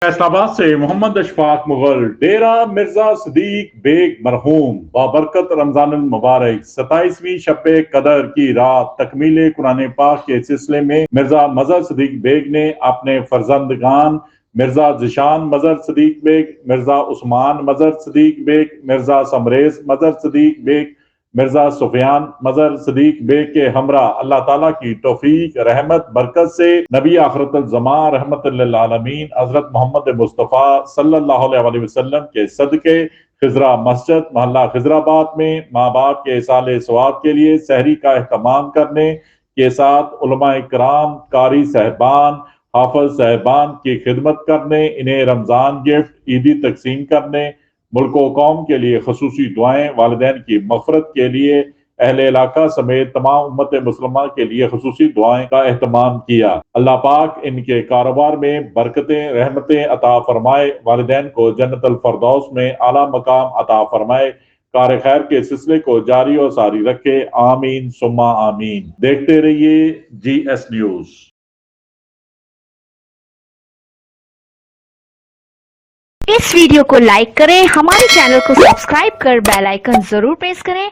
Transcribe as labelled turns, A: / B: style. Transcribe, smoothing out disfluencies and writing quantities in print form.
A: फैसलाबाद से मोहम्मद अशफाक मुगल डेरा मिर्जा सदीक बेग मरहूम बाबरकत रमजान मुबारक 27वीं शब कदर की रात तकमील कुरान पाक के सिलसिले में मिर्जा मजहर सदीक बेग ने अपने फर्जंदगान मिर्जा जिशान मजहर सदीक बेग, मिर्जा उस्मान मजहर सदीक बेग, मिर्जा समरेज मजहर सदीक बेग, मिर्जा सुफियान मजहर सदीक बेग के हमरा अल्लाह ताला की तौफीक रहमत बरकत से नबी आखिरतुल ज़मा रहमत लिल आलमीन हजरत मोहम्मद मुस्तफ़ा सल्लल्लाहु अलैहि वसल्लम के सदके खिजरा मस्जिद मोहल्ला खिजराबाद में माँ बाप के इसाले सवाब के लिए सहरी का अहतमाम करने के साथ उलमाए किराम, कारी साहबान, हाफिज साहबान की खिदमत करने, इन्हें रमजान गिफ्ट ईदी तकसीम करने, मुल्क व कौम के लिए खसूसी दुआएं, वालिदैन की मग़फ़िरत के लिए अहले इलाका समेत तमाम उम्मत मुसलमा के लिए खसूसी दुआएं का एहतमाम किया। अल्लाह पाक इनके कारोबार में बरकतें रहमतें अता फरमाए, वालिदैन को जन्नतुल फरदौस में आला मकाम अता फरमाए, कार खैर के सिलसिले को जारी और सारी रखे। आमीन सुम्मा आमीन। देखते रहिए GS न्यूज।
B: इस वीडियो को लाइक करें, हमारे चैनल को सब्सक्राइब कर बेल आइकन जरूर प्रेस करें।